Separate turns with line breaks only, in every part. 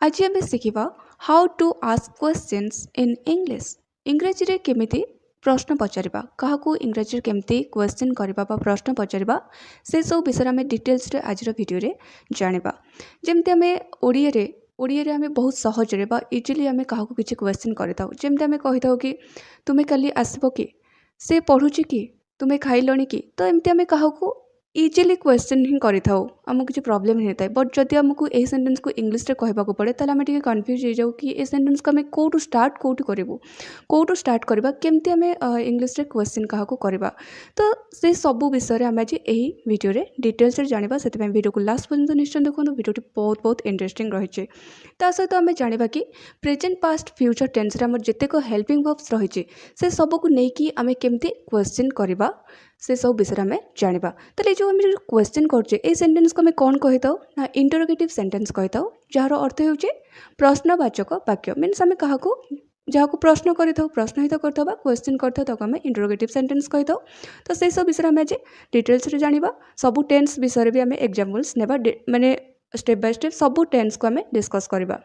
आज आम शिखा how to ask questions in English. इंग्रजी रे केमिति प्रश्न पचारिबा, काहाकू इंग्रजी केमिति क्वेश्चन करबा बा प्रश्न पचारिबा, से सब विषय आम डिटेल्स रे आज वीडियो रे जानिबा। जेमति आम ओडिया आम बहुत सहजरे बा इजिली आम काहाकू किछि क्वेश्चन करताउ। जेमति आम कहिताउ कि तुमे काली आसबो कि, से पढ़ुछि कि, तुमे खाइलणी कि, तो एमति आम काहाकू इजिली क्वेश्चन ही करिथाउ, आमको किसी प्रॉब्लम नहीं था। बट जदि आमको ए सेंटेंस को इंग्लिश रे कहबाको पड़े ताले आम टिके कन्फ्यूज हो जाऊ कि ए सेंटेंस को आम कोटू स्टार्ट कोटू करिवु, कोटू स्टार्ट करबा, केमती आम इंग्लिश रे क्वेश्चन काहाकू करबा। तो से सब विषय आम आज यही वीडियो रे डिटेल्स रे जानिबा। सेति वीडियो को लास्ट पर्यंत निश्चय देखो, वीडियोटी बहुत बहुत इंटरेस्टिंग रही। ता सहित आम जानिबा कि प्रेजेंट पास्ट फ्यूचर टेंस रे आम जेतेक हेल्पिंग वर्ब्स रही से सबको लेकिन आम केमती क्वेश्चन करबा से सब विषय आम जानिबा। ताले जो आम क्वेश्चन करछे ए सेंटेंस को आम कौन कहिताउ ना इंटरोगेटिव सेंटेंस कहिताउ, जार अर्थ होउचे प्रश्नवाचक वाक्य। मीन्स आम काहाकू जहाँ प्रश्न करिथाउ, प्रश्न हित करथबा, क्वेश्चन करथाउ, ताको आम इंटरोगेटिव सेंटेंस कहिताउ। तो से सब विषय आम आज डिटेल्स रे जानिबा। सब टेंस विषय भी आम एग्जांपल्स नेबा, माने स्टेप बाय स्टेप सब टेंस को आम डिस्कस करबा।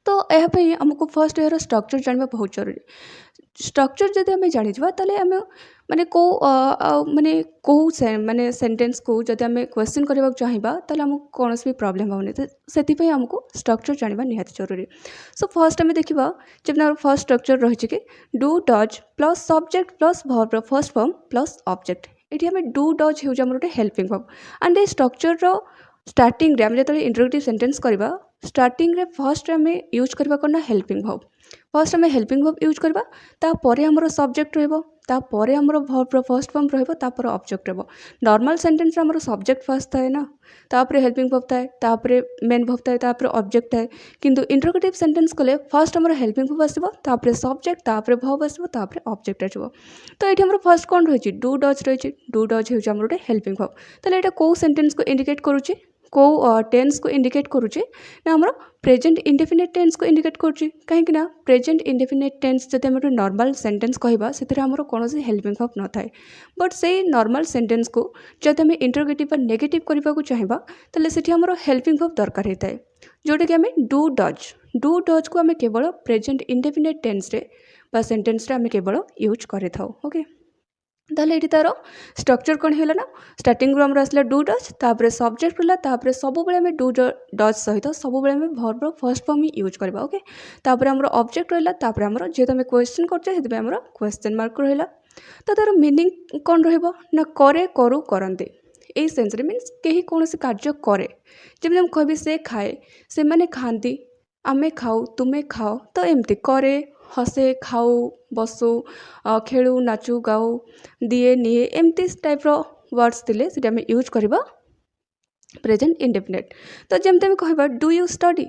तो यह आमको फर्स्ट यार स्ट्रक्चर जानवा बहुत जरूरी। स्ट्रक्चर जब आम जानीजा ताले आम माने को माने को माने सेंटेंस को जब आम क्वेश्चन करने चाहिए ताले आमको कौन भी प्रॉब्लम होनी, तो से आमको स्ट्रक्चर जानवा निहाती जरूरी। सो फर्स्ट आम देखा जब फर्स्ट स्ट्रक्चर रही कि do does plus subject plus verb first form plus object. ये आम डू डज हो गोटे helping verb. And A structure starting रे आम जो इंटरोगेटिव सेंटेंस करवा स्टार्टिंग रे फर्स्ट आम यूज करवा करना हेल्पिंग वर्ब। फर्स्ट आम हेल्पिंग वर्ब यूज करवा, तापर आमर सब्जेक्ट रहिबो, तापर आमर वर्ब फर्स्ट फॉर्म रहिबो, तापर ऑब्जेक्ट रहिबो। नॉर्मल सेंटेंस रे आमर सब्जेक्ट फर्स्ट थाए ना, तापर हेल्पिंग वर्ब थाए, तापर मेन वर्ब थाए, तापर ऑब्जेक्ट थाए। किंतु इंटरोगेटिव सेंटेंस कले फर्स्ट आमर हेल्पिंग वर्ब आसीबो, तापर सब्जेक्ट, तापर वर्ब आसीबो, तापर ऑब्जेक्ट आसीबो। तो एठी आमर फर्स्ट कोन रहिछि डू डज रहिछि। डू डज हेउछि आमर गोटे हेल्पिंग वर्ब। ताले एटा को सेंटेंस को इंडिकेट करूछि, को टेंस को इंडिकेट करूचे ना आमर प्रेजेंट इंडेफिनिट टेंस को इंडिकेट करूची। कहीं ना प्रेजेंट इंडेफिनिट टेंस जब आम नॉर्मल सेंटेंस कहबा से आमर कौन हेल्पिंग वर्ब न थाए। बट से नॉर्मल सेंटेंस को जब आम इंटरोगेटिव बा नेगेटिव करने को चाहिए ताले सेठी आमर हेल्पिंग वर्ब दरकार होता है, जोटा कि आम डू डज। डू डज को आम केवल प्रेजेंट इंडेफिनिट टेंस रे बा सेंटेंस रे आम केवल यूज करे थाउ। ओके, ताले ये तार स्ट्रक्चर कौन है ना, स्टार्टिंग आमर आसला डू डज, तापर सब्जेक्ट रहा, तापर सब आम डू डज सहित सब आम वर्ब फर्स्ट फॉर्म ही यूज करवा। ओके, तापर आमर ऑब्जेक्ट रहा, तापर आमर जेहेतु आम क्वेश्चन करते आमर क्वेश्चन मार्क रहा। तो तार मीनिंग कौन रहिबो ना करे करू करते। यही सेन्स रे मीन्स कहीं कौन कार्य करे, जमी हम कहबी से खाए, से माने खाती, आमे खाऊ, तुमे खाओ, तो एमती करे, हसे, खाऊ, बसु, खेलु, नाचु, गाऊ, दिए, निए, एमती टाइप वर्ड्स थिले से आम यूज करवा प्रेजेंट इंडेफिनिट। तो जमती आम कहबा डू यू स्टडी,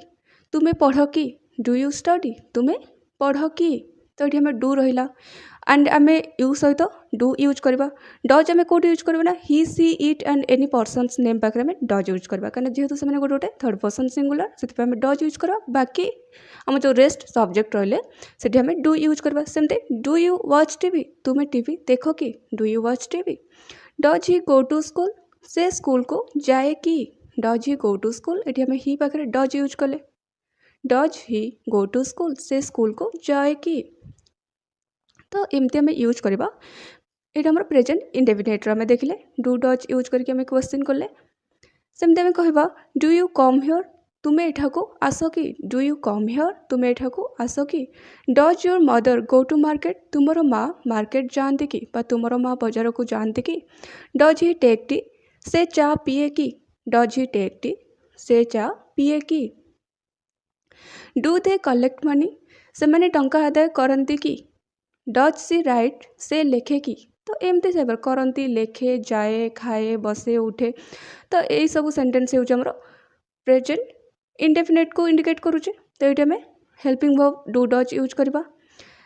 तुमे पढ़ कि, डू यू स्टडी, तुमे पढ़ कि, तो ये आम डू रहा। एंड आम यू सहित डू यूज करवा। डज आम कौट यूज करवा ना he she it and any persons name पाखे आम डज यूज करवा, कहीं जेहेतु से गोटे गोटे थर्ड पर्सन सिंगुलर से आम डज यूज करवा। बाकी आम जो रेस्ट सब्जेक्ट रहिले से आम डू यूज करवा। सेमती डू यू वॉच टीवी, तुमे टीवी देख कि, do you watch TV. Does he go to school, से स्कूल को जाए कि, does he go to school. ये आम ही पाखे डज यूज कले, does he go to school, से स्कूल को जाए कि। तो एमती आम यूज करवा। ये आम प्रेजेंट इंडेफिनिट आम देखले डू डज यूज करके आम क्वेश्चन कले। सेमती आम कहबा डू यू कम हियर, तुमे एठाको आस कि, डू यू कम हियर, तुमे एठाको आस कि। Does your mother go to market, तुमर माँ मार्केट जाती कि, तुमर माँ बजार को जाती कि। डज ही टेक टी, से चा पिए कि, डज ही टेक टी, से चा पिए कि। डू दे कलेक्ट मनी, से माने टंका आदाय करती कि। डज सी राइट, से लेखे कि। तो एमती सब करती, लेखे, जाए, खाए, बसे, उठे। तो यही सब सेंटेंस हो प्रेजेंट इंडेफिनिट को इंडिकेट करुचे। तो ये आम helping verb do does use करवा।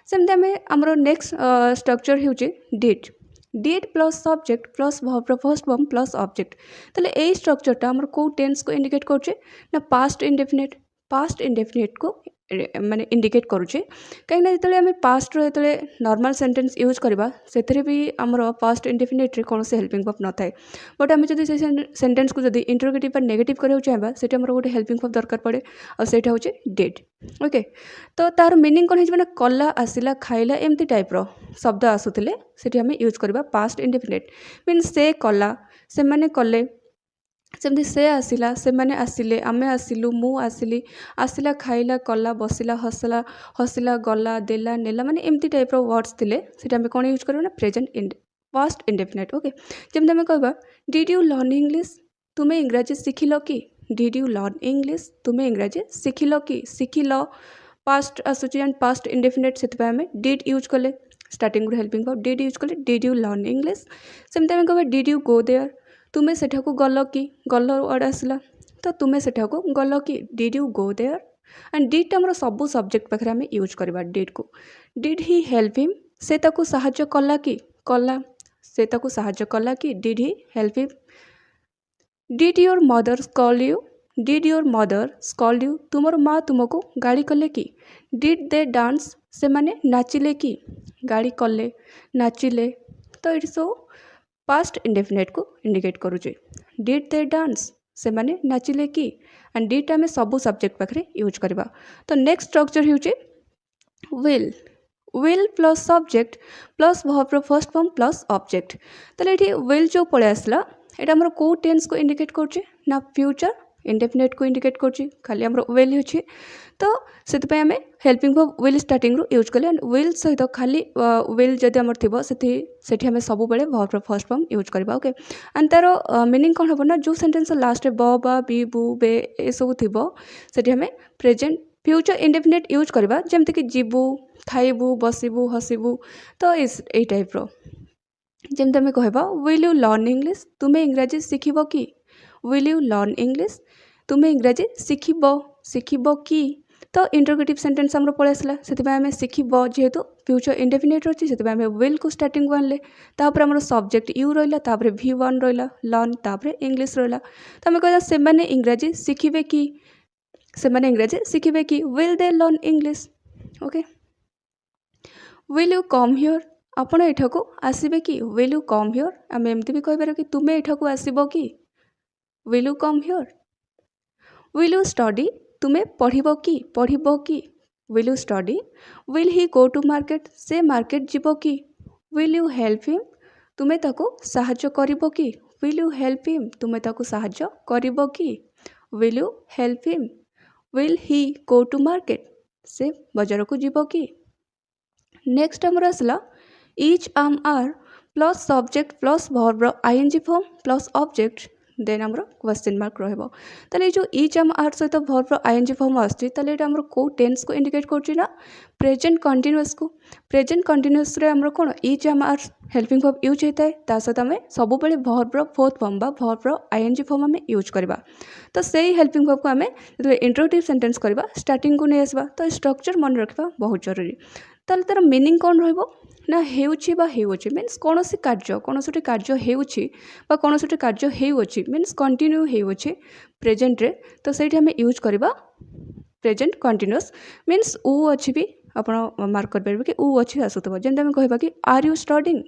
सेमती आम आमर नेक्स्ट स्ट्रक्चर हो did. Did plus subject plus verb first form plus object. ताले यही स्ट्रक्चरटा आमर को टेंस को इंडिकेट करुचे ना पास्ट इंडेफिनिट। पास्ट इंडेफिनिट को माने इंडिकेट करुचे कहीं जो आम पास्ट जो नॉर्मल सेंटेंस यूज करवा से भी आमर पास्ट इंडेफिनिट रे कौन से हेल्पिंग वर्ब न थाए बट आम जब से सेंटेंस को जब इंटरोगेटिव नेगेटिव करा चाहिए से गोटे हेल्पिंग वर्ब दरकार पड़े आईटा हूँ डिड ओके तो तार मीनिंग कौन हो कला आसला खाइला एमती टाइप्र शब्द आसूले से आम यूज करवा पास्ट इंडेफिनिट मीन से कला से मैंने कले सेमती से आसिला से मैंने आसिले आमे आसिलु मु आसिली आसिला खाइला कला बसिला हसला हसिला गला देला नेला माने एमती टाइप रो वर्ड्स थिले सेटा हम कोन यूज करबो ना प्रेजेंट पास्ट इंडेफिनिट ओके जेमते हम कहबा डिड यू लर्न इंग्लिश तुमे इंग्रजी सिखिलो कि डिड यू लर्न इंग्लिश तुमे इंग्रजी सिखिलो कि सिखिलो पास्ट आसुची एंड पास्ट इंडेफिनिट सेतपा हम डिड यूज कले स्टार्टिंग रो हेल्पिंग वर्ब डिड यूज कले डिड यू लर्न इंग्लिश सेमते हम कहबा डिड यू गो देयर तुम्हें सेठाकू गल कि गल वर्ड आसला तो तुम्हें सेठाकू गल कि did you go there and did आमर सबू सब्जेक्ट पाखे आम यूज करवा डिड को डिड ही हेल्प हिम से ताकू साहाଯ୍य कला कि कला से ताकू साहाଯ୍य कला कि did he help him did your mother scold you did your mother scold you तुमर माँ तुमको गाड़ी कले कि डिड दे डांस से माने नाचिले कि गाड़ी कले नाचिले तो ये सब पास्ट इंडेफिनिट को इंडिकेट करुचे डिड दे डांस से माने नाचिले कि एंड डिड आम सबू सब्जेक्ट पाखे यूज करवा तो नेक्स्ट स्ट्रक्चर हो will will plus subject plus verb first form plus object ताले ये विल जो पड़े आसला यहाँ आम कौ टेंस को इंडिकेट कर ना फ्यूचर इंडेफिनिट को इंडिकेट कर खाली आम विल अच्छे तो से आम हेल्पिंग वर्ब विल स्टार्टिंग रू यूज कले एंड विल सहित खाली विल जदि आमर थी से आम सब बेले वर्ब फर्स्ट फॉर्म यूज करवा ओके एंड तार मीनिंग कौन हम ना जो सेंटेंस लास्ट बा बी बु बे ये सब थी से आम प्रेजेंट फ्यूचर इंडेफिनिट यूज करवा जमती कि जीवु खाइबु बसबू हसबू तो ये टाइप जमती आम कहबा विल यू लर्न इंग्लिश तुम्हें इंग्राजी शिखब कि विल यू लर्न इंग्लिश तुम्हें इंग्राजी शिखब कि तो इंटरोगेटिव सेंटेंस आमर पड़े आसला से आम शिखब जेहेतु फ्यूचर इंडेफिनिट अच्छी से आम विल को स्टार्टिंग को आनले तापर आमर सब्जेक्ट यू रहा तापर V1 रहा लर्न तापर इंग्लिश रहा तो आम कहला से माने इंग्राजी शिखिबे कि से माने इंग्राजी शिखिबे कि will they learn English okay will you come here आपण एठाकू आसीबे कि विल यू कम हियर आम एमती भी कहिबार कि तुमे एठाकू आसीबो कि will you come here will you study तुम्हें पढ़ब कि will you study will he go to market से मार्केट जीव कि विल यू हेल्प हिम तुम्हें ताको साहाଯ୍य करिबो कि विल यू हेल्प हिम तुम्हें ताको साहाଯ୍य करिबो कि will you help him will he go to market से बाजार को जीव कि नेक्स्ट आमर आसला is am are plus subject plus verb ING form plus object then आमर क्वेश्चन मार्क रहिबो ताले जो इच आम आर सहित वर्ब आईएनजी फॉर्म आछि ताले एटा आमर को टेंस को इंडिकेट करछि ना प्रेजेंट कंटीन्यूअस को प्रेजेंट कंटीन्यूअस रे आमर कोन etch am are helping verb use होता है ता सहित आम सब बेले वर्ब फोर्थ फॉर्म बा वर्ब आईएनजी फॉर्म आम यूज करबा तो सेही हेल्पिंग वर्ब को आम इंट्रोगेटिव सेंटेंस करबा स्टार्टिंग को नहीं आसबा तो स्ट्रक्चर मन रखबा बहुत जरूरी ताले तार मीनिंग कौन रहिबो ना हेउछि बा हेउछि मीन्स कौनसी कार्य हेउछि बा कौनसी कार्य हेउछि मीन्स कंटिन्यू हेउछि प्रेजेंट रे तो सेठी हमें यूज करबा प्रेजेंट कंटिन्यूअस मीन्स उ अछि भी आपण मार्क कर परबे कि उ अछि आसुतबो जेंत हम कहबा कि आर यू स्टडिंग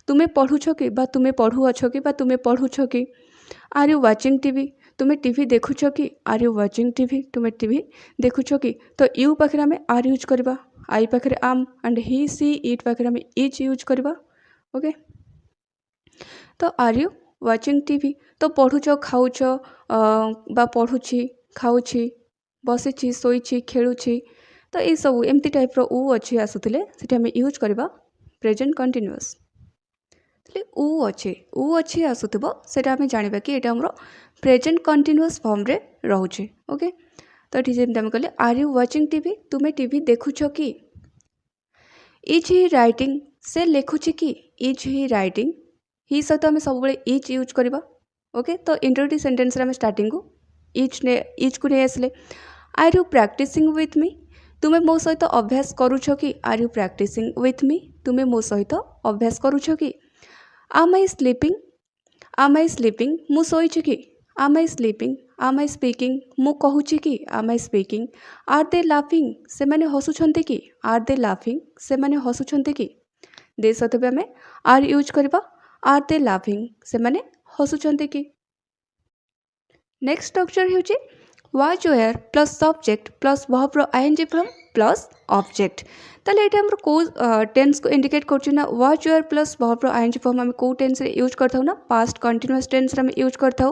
तुमे पढुछो कि बा तुमे पढु अछो कि बा तुमे पढुछो कि आर यू वाचिंग टीवी तुमे टीवी देखुछो कि आर यू वाचिंग टीवी तुमे टीवी देखुछो कि तो यू पाखरे हमें आर यूज करबा आई पाखे आम एंड ही सी इट पाखे आम इच यूज करवा ओके तो आर यू वाचिंग टीवी तो पढ़ुच खाऊच बा पढ़ुची खाऊची बसीची शोइची खेलुची तो ये सब एमती टाइप रो उ अच्छी आसुले से आम यूज करवा प्रेजेंट कंटीन्यूअस उ अच्छी आसुथबो सेटा आम जानिबा कि एटा हमरो प्रेजेंट कंटीन्यूअस फॉर्म रे रहउची ओके तो ये जमी आम कहले आर यू वाचिंग टीवी तुम्हें टीवी देखुछ कि इज ही राइटिंग से लिखुची कि इज ही राइटिंग ही सहित आम सब इज यूज करवा ओके तो इंट्रोगेटिव सेंटेंस रे आम स्टार्टिंग को इज को नहीं आसले are you practising with me तुम्हें मो सहित अभ्यास करुछ कि are you practising with me तुम्हें मो सहित अभ्यास करुछ कि आम आई स्लीपिंग मु सोइछि कि आम आई स्लीपिंग आम आई स्पीकिंग मु कहूची कि am I speaking are they laughing से माने हसुछंती कि आर दे लाफिंग से माने हसुछंती कि दे सहित भी आम आर यूज करबा आर दे लाफिंग से माने हसुछंती कि नेक्स्ट स्ट्रक्चर होची was were plus subject plus verb रो आईएनजी फॉर्म प्लस ऑब्जेक्ट ताले एठी हमर को टेंस को इंडिकेट करछु ना वाज वेयर प्लस वर्ब रो आईएनजी फॉर्म हम को टेंस रे यूज करथौ ना पास्ट कंटीन्यूअस टेंस रे हम यूज करथौ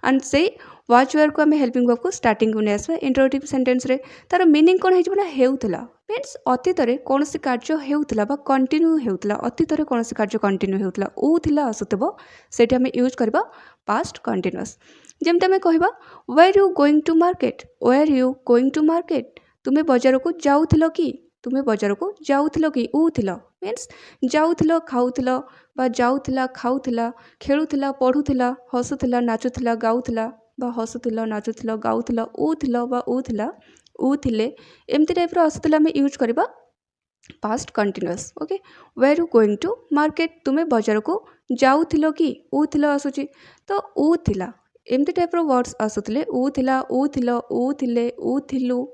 एंड से वाज वेयर को हम हेल्पिंग वर्ब को स्टार्टिंग को नेसबा इंटरोगेटिव सेंटेंस रे तार मीनिंग कोन हेजबो ना हेउतला मीन्स अतीत रे कोनसी कार्य हेउतला बा कंटिन्यू हेउतला अतीत रे कोनसी कार्य कंटिन्यू हेउतला उ थिला आसुतबो सेठी हम यूज करबा पास्ट कंटीन्यूअस जेमते हमें कहबा were you going to market were you going to market तुम्हें बाजार को जाउथिलो कि तुम्हें बाजार को जाउथिलो कि उ थिलो मीन्स जाउथिलो खाउथिलो बा जाउथिला खाउथिला खेलुथिला पढुथिला हसुथिला नाचुथिला गाउथिला बा हसुथिलो नाचुथिलो गाउथिलो उ थिलो बा उ थिला उ थिले एमती टाइप रो आसुथिला हम यूज करबा past continuous okay were you going to market तुम्हें बाजार को जाउथिलो कि उ थिलो आसुची तो उ थिला एमती टाइप रो वर्ड्स आसुतले उ थिला उ थिलो उ थिले उ थिलु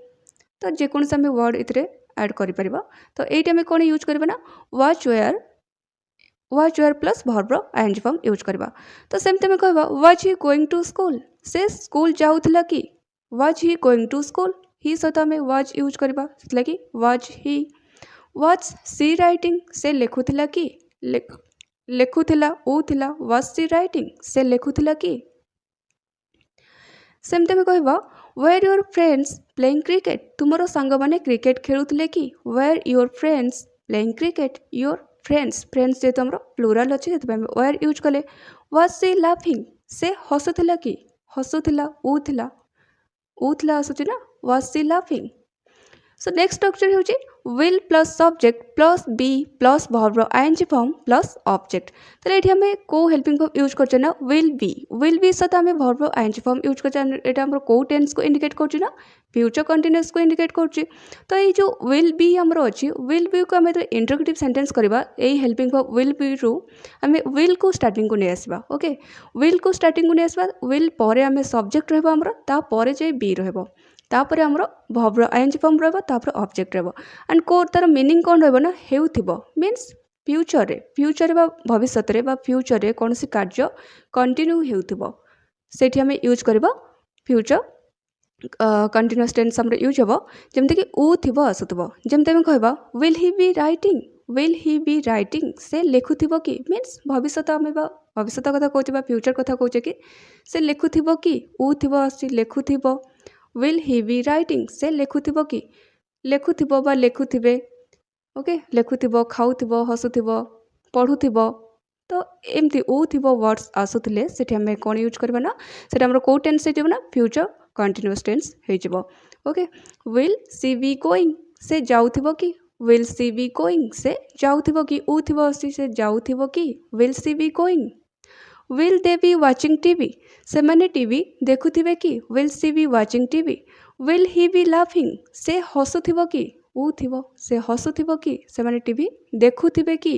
तो जेकोनसे आम वर्ड इतरे ऐड करि परिबा तो एठी आम कोन यूज करबा ना वाज वेयर प्लस वर्ब रो आईएनजी फॉर्म यूज करबा तो सेमते में कहबा was he going to school से स्कूल जाउथला कि was he going to school he सता में वाज यूज करबा सेतला कि was he was she writing से लेखुथिला कि लेखुथिला उ थिला वाज सी राइटिंग से लेखुथिला कि सेमते में कहबा were your friends playing cricket तुमरो सांग माने क्रिकेट खेलुथिले कि were your friends playing cricket your friends जेतो हमरो प्लुरल अछि जेतो हम वेयर यूज कले वाज सी लाफिंग से हसुथिला कि हसुथिला उ थिला आसुची ना was she laughing so next structure होची will plus subject plus be plus verb रो आईएनजी फॉर्म प्लस ऑब्जेक्ट तले एठी हमें को हेल्पिंग वर्ब यूज करछ ना विल बी सता हमें वर्ब रो आईएनजी फॉर्म यूज करछ एटा हमरो को टेंस को इंडिकेट करछ ना फ्यूचर कंटीन्यूअस को इंडिकेट करछ तो ये जो विल बी हमरो अछि विल बी को हमें तो इंटरोगेटिव सेंटेंस करबा एई हेल्पिंग वर्ब विल बी रो हमें विल को स्टार्टिंग को नै आसबा ओके विल को स्टार्टिंग को नै आसबा विल परे हमें सब्जेक्ट रहबा हमरो ता परे जे बी रहबो तापर आमर वर्ब रो आईएनजी फॉर्म रहबो तापर ऑब्जेक्ट रहबो एंड को तार मीनिंग कोन रहबो ना हेउथिबो मींस फ्यूचर बा भविष्य रे बा फ्यूचर रे कोनसी कार्य कंटिन्यू हेउथिबो सेठी हमें यूज करबा फ्यूचर कंटीन्यूअस टेंस हमर यूज हबो जेमते कि उ थिबो आसुथिबो जेमते हम कहबा विल ही बी राइटिंग से लेखुथिबो कि मींस भविष्य हमें बा भविष्य कथा कहउछ बा फ्यूचर कथा कहउछ कि से लेखुथिबो कि उ थिबो आसी लेखुथिबो विल ही बी राइटिंग से लेखुथिबो कि लेखुथिबो बा लेखुथिबे ओके लेखुथिबो खाउथिबो हसुथिबो पढुथिबो तो एमती उ थिबो वर्ड्स आसुथिले सेठी हम कोन यूज करबा ना सेटा हमर को टेंस हेजिबो ना फ्यूचर कंटीन्यूअस टेंस हेजिबो okay will she be going से जाउथिबो कि विल सी बी गोइंग से जाउथिबो कि उ थिबो आसी से जाउथिबो कि will she be going will they be watching TV से माने टीवी देखुथिबे कि will she be watching TV will he be laughing से हसुथिबो कि उ थिबो से हसुथिबो कि से माने टीवी देखुथिबे कि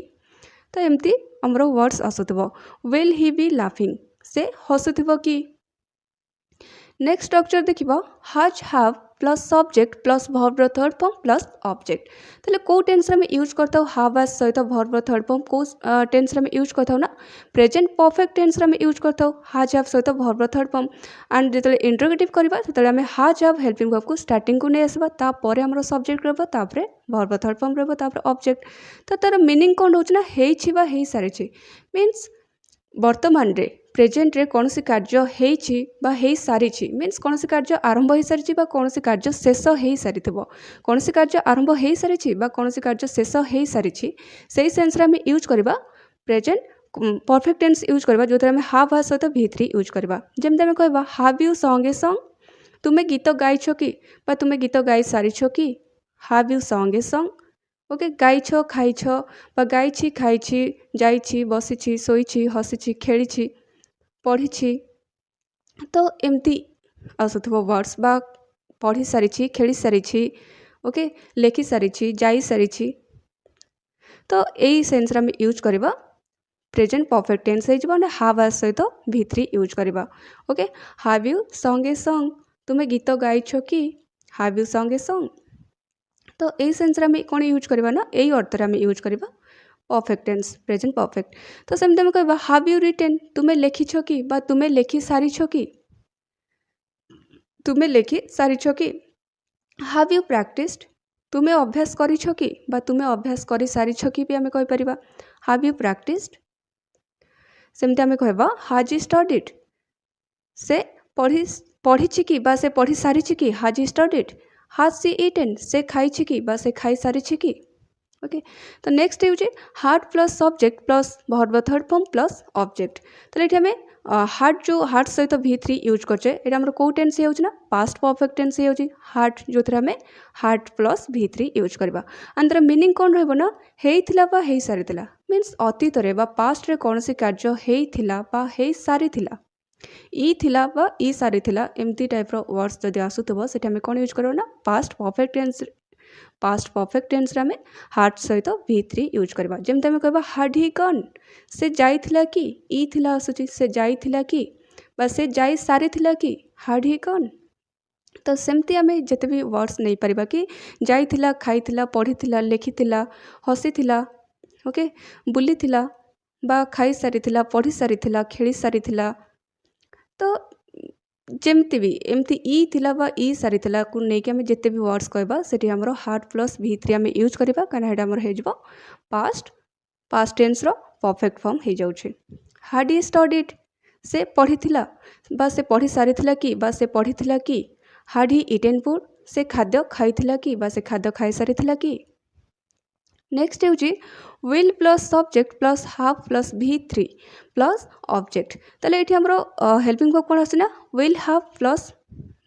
तो एमती हमरो वर्ड्स आसुथिबो विल ही बी लाफिंग से हसुथिबो कि नेक्स्ट स्ट्रक्चर देखिबा has have plus subject plus verb रो थर्ड फॉर्म प्लस ऑब्जेक्ट तले को टेंस रे हम यूज करथौ हैव एज सहित वर्ब रो थर्ड फॉर्म को टेंस रे हम यूज करथौ ना प्रेजेंट परफेक्ट टेंस रे हम यूज करथौ हैज हैव सहित वर्ब रो थर्ड फॉर्म एंड जेतले इंटरोगेटिव करबा तेतले हम हैज हैव हेल्पिंग वर्ब को स्टार्टिंग को नै आसबा ता परे हमरो सब्जेक्ट रहबो तापरे वर्ब रो थर्ड फॉर्म रहबो तापरे ऑब्जेक्ट तो तार मीनिंग कोन होछ ना हेइ छि बा हेइ सारि छि मींस वर्तमान रे प्रेजेंट रे कौन सी कार्य हेछि बा हेइ सारि छि मींस कौन सी कार्य आरंभ हेइ सारि छि बा कौन सी कार्य शेष हेइ सारि थिबो कौन सी कार्य आरंभ हेइ सारि छि बा कौन सी कार्य शेष हेइ सारि छि सेही सेंस रे हम यूज करबा प्रेजेंट परफेक्ट टेंस यूज करबा जोथरे हम हैव हैज सहित V3 यूज करबा जेमते हम कहबा have you song a song तुमे गीत गाइछो कि बा तुमे गीत गाइ सारिछो कि have you song a song okay गाइछो खाइछो बा गाइछि खाइछि जाइछि बसिछि सोइछि हसिछि खेलिछि पढ़ी तो एमती आसुथिबो वर्ड्स बा पढ़ी सारी खेली सारी ओके लेखि सारी जाई सारी तो यही सेंस रे हम यूज करबा प्रेजेंट परफेक्ट टेन्स हो हाव आज सहित V3 यूज करवा okay have you song a song तुम्हें गीत गाइछ कि have you song a song तो यही सेन्स आम कौन यूज करवा ना यही अर्थ आम यूज करवा परफेक्ट टेन्स प्रेजेंट परफेक्ट तो सेमती आम कहवा हाव यू रिटेन तुम्हें लिखिछ कि बा तुम्हें लिखि सारिछ कि तुम्हें लिखि सारिछ कि हाव यू प्रैक्टिस्ड तुम्हें अभ्यास करिछ कि बा तुम्हें अभ्यास कर सारिछ कि भी आम कहीपर हाव यू प्रैक्टिस्ड सेमती आम कहवा हाज यू स्टडीड से पढ़ी कि बा से पढ़ी सारी कि हाज यू स्टडीड हाज सी इटेन से खाई कि बा से खाई सारी कि ओके तो नेक्स्ट हो hard plus subject plus verb third form plus object तो ये आम हार्ड जो हार्ड सहित V3 यूज करचे ये कौ टेन्स होना पास्ट परफेक्ट टेन्स हो हार्ड जो आम हार्ड प्लस V3 यूज करवा एंड तार मीनिंग कौन रहा हेइथिला बा हेइ सारिथिला मीन्स अतीत रे बा पास्ट रे कौन सी कार्य हेइथिला बा हेइ सारिथिला ई थिला बा ई सारिथिला एमती टाइप रो वर्ड्स जदि आसुथबो सेटा आम कौन यूज करबो ना पास्ट परफेक्ट टेन्स आम हार्ड सहित V3 यूज करवा जमती आम कहवा हाड ही गन से जाइथिला कि ई थिला आसुची से जाइथिला कि बा से जाई सारिथिला कि हाड ही गन तो सेमती आम जिते भी वर्ड्स नहीं पारिबा कि जाइथिला खाइथिला पढ़ीथिला लिखिथिला हसीथिला ओके बुलीथिला बा खाई सारिथिला पढ़ी सारिथिला खेली सारिथिला तो जमती भी एमती ई थिला बा ई सारिथिला को लेकिन आम जिते भी वर्ड्स कहबा सेठी हमरो हार्ड प्लस V3 आम यूज करबा काना हेडा हमर हेजबो पास्ट टेन्स रो परफेक्ट फॉर्म हो जाउछि हाड ही स्टडीड से पढ़ीथिला बा से पढ़ी सारिथिला कि बा से पढ़ीथिला कि हाड ही इटेन फूड से खाद्य खाइथिला कि बा से खाद्य खाई सारिथिला कि नेक्स्ट हो will plus subject plus have plus V3 plus object ताले ये हमरो हेल्पिंग वर्ब कौन आसना will have plus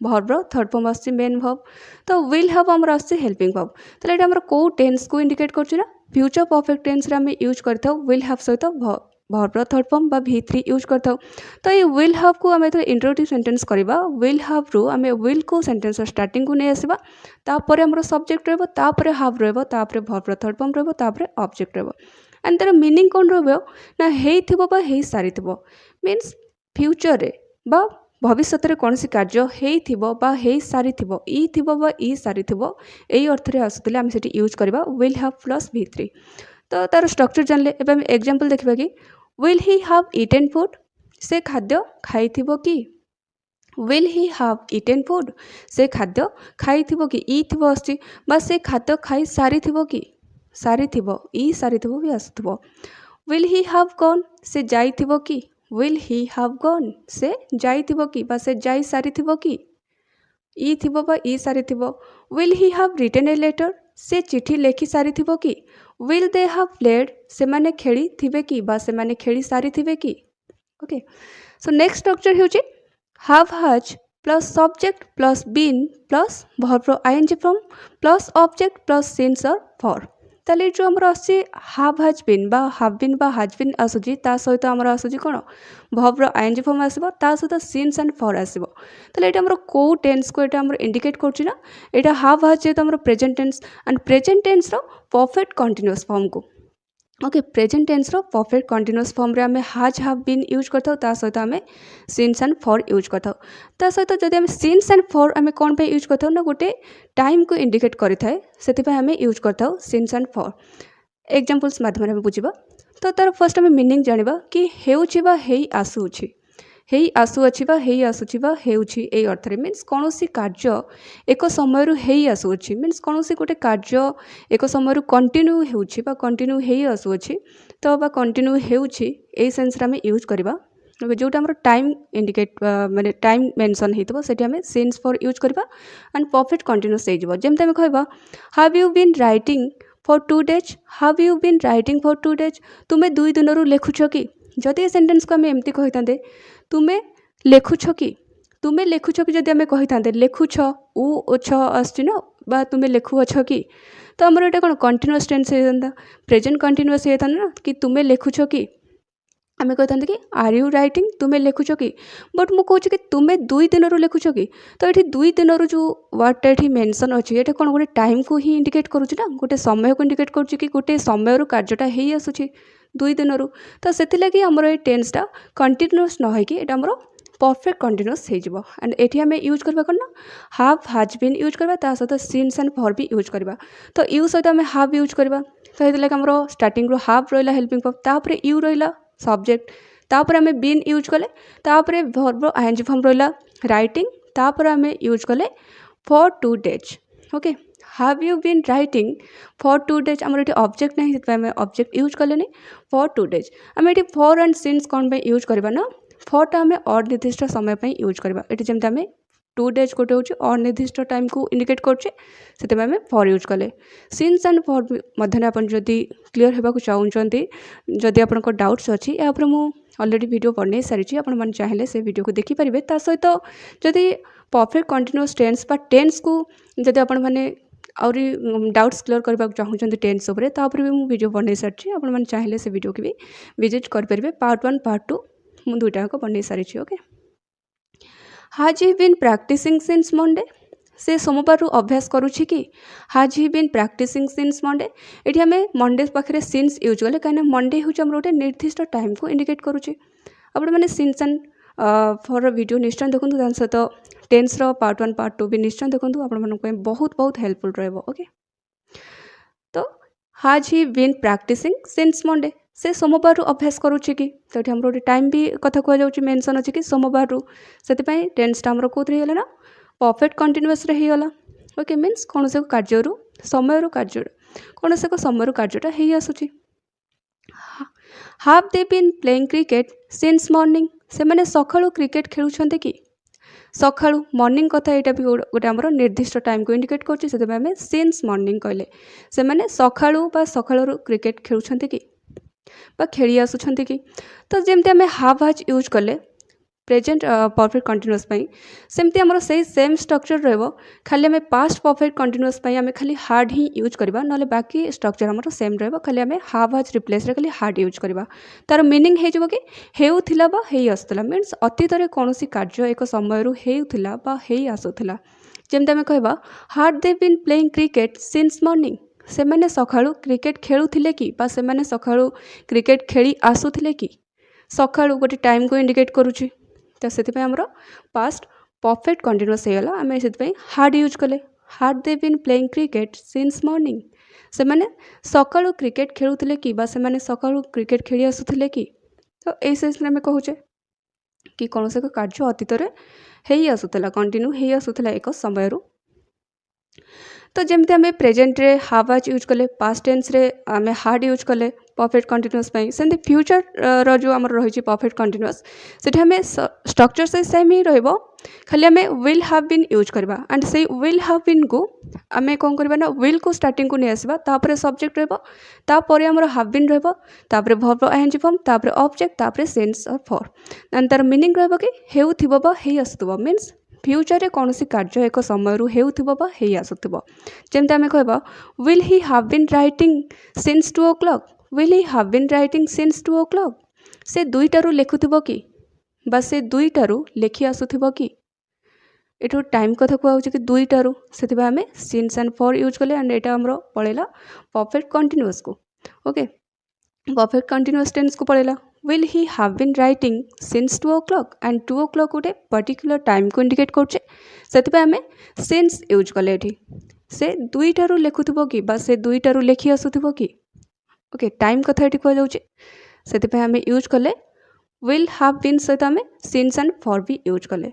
verb third form आसी मेन वर्ब तो विल हाफ आमर आसी हेल्पिंग वर्ब ताले ये हमरो को टेंस को इंडिकेट करछ ना फ्यूचर परफेक्ट टेंस रे हम यूज करथौ विल हाफ सहित वर्ब थर्ड फॉर्म बा V3 यूज करथौ तो ये विल हाफ को आम इंट्रोडक्टिव सेंटेंस करवा विल हाफ रु आम विल को सेंटेंस स्टार्टिंग को नहीं आसवा तापर हमर सब्जेक्ट रहबो तापर हाफ रहबो तापर वर्ब थर्ड फॉर्म रहबो तापर ऑब्जेक्ट रहबो एंड तार मीनिंग कौन रहबो ना हेइथिबो बा हेइ सारिथिबो मीन्स फ्यूचर रे बा भविष्य रे कौन सी कार्य हेइथिबो बा हेइ सारिथिबो ई थिबो बा ई सारिथिबो एई अर्थ रे आसुतले आम सेठी यूज करबा विल हाफ प्लस V3 तो तार स्ट्रक्चर जानले एबे हम एग्जांपल देखबा कि will he have eaten food से खाद्य खाइथिबो कि will he have eaten food से खाद्य खाइथिबो कि ई थिबो आछि बा से खाद्य खाई सारिथिबो कि सारिथिबो ई सारिथिबो भी आसुथिबो विल ही हाव गॉन से जाइथिबो कि विल ही हाव गॉन से जाइथिबो कि बा से जाई सारिथिबो कि ई थिबो बा ई सारिथिबो will he have written a letter से चिठी लेखि सारिथिबो कि विल दे हाव प्लेड से माने खेली थिबे कि बा से माने खेली सारिथिबे कि ओके सो नेक्स्ट स्ट्रक्चर होची have has plus subject plus been plus verb ING form plus object plus since और फॉर ताले जो हमर आसी हाव हाज बीन बा हाज बीन आसुजी ता सहित हमर आसुजी कोन वर्ब आईएनजी फॉर्म आसीबो ता सहित सिंस एंड फॉर आसीबो ताले एटा हमर को टेंस को एटा हमर इंडिकेट करछि ना एटा हाव हाज जे हमर present tense and present tense रो परफेक्ट कंटीन्यूअस फॉर्म को ओके प्रेजेंट टेंस रो परफेक्ट कंटीन्यूअस फॉर्म रे हमें हाज हाव बीन यूज करथौ ता सहित हमें सिंस एंड फॉर यूज करथौ ता सहित जदि हम सिंस एंड फॉर हमें कोन पे यूज करथौ ना गोटे टाइम को इंडिकेट करि थाए सेति पे हमें यूज करथौ सिंस एंड फॉर एग्जांपल्स माध्यम रे बुझिबा तो तार फर्स्ट हमें मीनिंग जानिबा कि हेउछि बा हेइ आसुछि हेइ आसुअछि बा हेइ आसुछि बा हेउछि एई अर्थ रे मीन्स कोनोसी कार्य एक समय रु हेइ आसुछि मीन्स कोनोसी गोटे कार्य एक समय रु कंटिन्यू हेउछि बा कंटिन्यू हेइ आसुछि तो बा कंटिन्यू हेउछि एई सेंस रे हम यूज करबा जोटा हमर टाइम इंडिकेट माने टाइम मेंशन हेतबो सेठी हमें सिंस फॉर यूज करबा एंड परफेक्ट कंटीन्यूअस हे जबो जेमते हम कहबा have you been writing for 2 days have you been writing for 2 days तुमे 2 दिन रु लेखुछ कि जदि ए सेंटेंस को हम एमती कहितांते तुमे लेखुछ कि जदि आम कही लेखुछ उ ओछ आसछि ना बा तुमे लेखुअछ कि तो हमर एटा कोन कंटीन्यूअस टेंस हे जांदा प्रेजेंट कंटीन्यूअस हे जांदा ना कि तुमे लेखुछ कि आम कही कि आर यू राइटिंग तुमे लेखुछ कि बट मु कहूँ कि तुमे 2 दिन रु लेखुछ कि तो ये 2 दिन रु जो वर्डटा ये मेंशन अच्छी ये कौन गोटे टाइम को ही इंडिकेट करुच्ची ना गोटे समय को इंडिकेट करुच्ची कि गोटे समय कार्यटा हो आसुची दुई दिन तो से लगी आमर ये टेन्सटा कंटिन्यूअस न होइकी एटा आमर परफेक्ट कंटिन्यूअस हो एंड एटी आम यूज करवा कौन ना हाव हाज बीन यूज करवा ता सहित सीन्स एंड फॉर भी यूज करवा तो यू सहित आम हाव यूज करवा तो ये आमर स्टार्टिंग रो हाव रहा हेल्पिंग वर्ब तापर यू रहा सब्जेक्ट तापर आम बीन यूज कले तापर वर्ब आईएनजी फॉर्म रहा राइटिंग तापर आम यूज कले for 2 days okay have you been writing for 2 days आमर ये ऑब्जेक्ट नहीं आम ऑब्जेक्ट यूज कले फॉर 2 days आम ये फॉर एंड सिंस कौन पे यूज करवा ना फॉरटा आम अनिर्दिष्ट समय पे यूज करवा ये जमी आम 2 days गोटे हूँ अनिर्दिष्ट टाइम को इंडिकेट करते आम फॉर यूज कले सिंस एंड फॉर मध्य आप क्लीयर होगा चाहते जदि आप डाउट्स अच्छी यापर मुझे ऑलरेडी वीडियो बनई सारी आपने चाहिए से वीडियो को देखिपारे ता सहित जदि परफेक्ट कंटिन्यूअस टेन्स बा टेन्स को जदि आपण मैंने आउरी डाउट्स क्लियर करने चाहते टेन्स उपर तापर भी मुझे वीडियो बनई सारी आपने चाहिए से वीडियो की भी विजिट करेंगे पार्ट 1 पार्ट 2 मुझे दुईटा बनई सारी ओके हाज ही बीन प्रैक्टिसिंग सिंस मंडे से सोमवार अभ्यास करुच्ची कि हाज ही बीन प्रैक्टिसिंग सिंस मंडे ये आम मंडे पाखे सिंस यूज कले कहीं मंडे हूँ गोटे निर्दिष्ट टाइम को इंडिकेट करुच्ची आपने सिंस एंड फॉर वीडियो निश्चय देखूँ सहित टेन्स पार्ट 1 पार्ट 2 भी निश्चय देखूँ आप बहुत बहुत हेल्पफुल रहा ओके तो हाज ही बीन प्रैक्टिसिंग सिंस मंडे से सोमवार अभ्यास करुच्ची कि तो ये गोटे टाइम भी कथा कहुच्छी मेंशन अच्छी कि सोमवार से टेन्सटा आमर कौन होगा ना परफेक्ट कंटिन्यूअस होगा ओके मीन्स कौन से कार्य समय कार्य कौन से समय कार्यटा हो आसूँ have they been playing cricket since morning से मैंने सकाळु क्रिकेट खेलुछन्ते कि सकाळु मॉर्निंग कथा यहाँ भी गोटे आमर निर्दिष्ट टाइम को इंडिकेट कर आम सिंस मॉर्निंग कहले से मैंने सकाळु बा सकाळु क्रिकेट खेलुछन्ते कि बा खेली आसुछन्ते कि तो जमती आम हाव हाज यूज कले प्रेजेंट परफेक्ट कंटिन्यूअस सेमती आमर से सेम स्ट्रक्चर रहिबो खाली आम पास्ट परफेक्ट कंटिन्यूअस आम खाली हार्ड ही यूज करबा ना बाकी स्ट्रक्चर आमर सेम रहिबो खाली आम हाव हाज रिप्लेस रे खाली हार्ड यूज करबा तार मीनिंग हे जबो कि हेउथिला बा हेई आसुतला मीन्स अतीत रे कोनोसी कार्य एक समय रु हेउथिला बा हेई आसुतला जेमते आम कहबा had they been playing cricket since morning से मैंने सकाळु क्रिकेट खेलुथिले कि बा से मैंने सकाळु क्रिकेट खेली आसुथिले कि सकाळु गोटे टाइम को इंडिकेट करूची तो से आमर पास्ट परफेक्ट कंटिन्यूअस होगा आम से हार्ड यूज कले had they been playing cricket since morning से मैंने सकाळु क्रिकेट खेलुथिले कि बा से मैंने सकाळु क्रिकेट खेली आसुथिले कि तो यही सेंस आम कहूचे कि कौन से कार्य अतीत में आसूला कंटिन्यू हो आसूला एक समय तो जमती आम प्रेजेंट रे हाव हाज यूज कले पास्ट टेन्स रे आम हार्ड यूज कले परफेक्ट कंटिन्यूअस सेमती फ्यूचर रो आम रही परफेक्ट कंटिन्यूअस से आम स्ट्रक्चर से सेम ही रहिबो खाली आम विल हाव बीन यूज करबा एंड से विल हाव बीन को आम कौन करबा ना विल को स्टार्टिंग को नहीं आसबा तापर सब्जेक्ट रहिबो तापर आमर हाव बीन रहिबो तापर वर्ब आईएनजी फॉर्म तापर ऑब्जेक्ट तापर सिंस और फॉर एंड तार मीनिंग रहिबो कि हेउथिबो बा हेई आसुथबो मीन्स फ्यूचर रे कौन सी कार्य एक समय हेउथिबो बा हेई आसुथबो जेमते आम कहबा will he have been writing since 2 o'clock will he have been writing since 2 o'clock से दुईटारू लेखुथिबो कि बा से दुईटारू लेखि आसुथिबो कि एठो टाइम कथा कहूँ कि दुईटारू से आम सिंस एंड फॉर यूज कले एंड एटा हमरो पळेला परफेक्ट कंटिन्यूअस को ओके परफेक्ट कंटिन्यूअस टेंस को पळेला will he have been writing since 2 o'clock and 2 o'clock गोटे पर्टिकुलर टाइम को इंडिकेट करछे सेति आम सिंस यूज कले एठी से दुईटारू लेखुथिबो कि बा से दुईटारू लेखि आसुथिबो कि ओके टाइम कथा एठी कह जाउछे सेति आम यूज कले विल हाव बीन सहित आम सिंस एंड फॉर भी यूज कले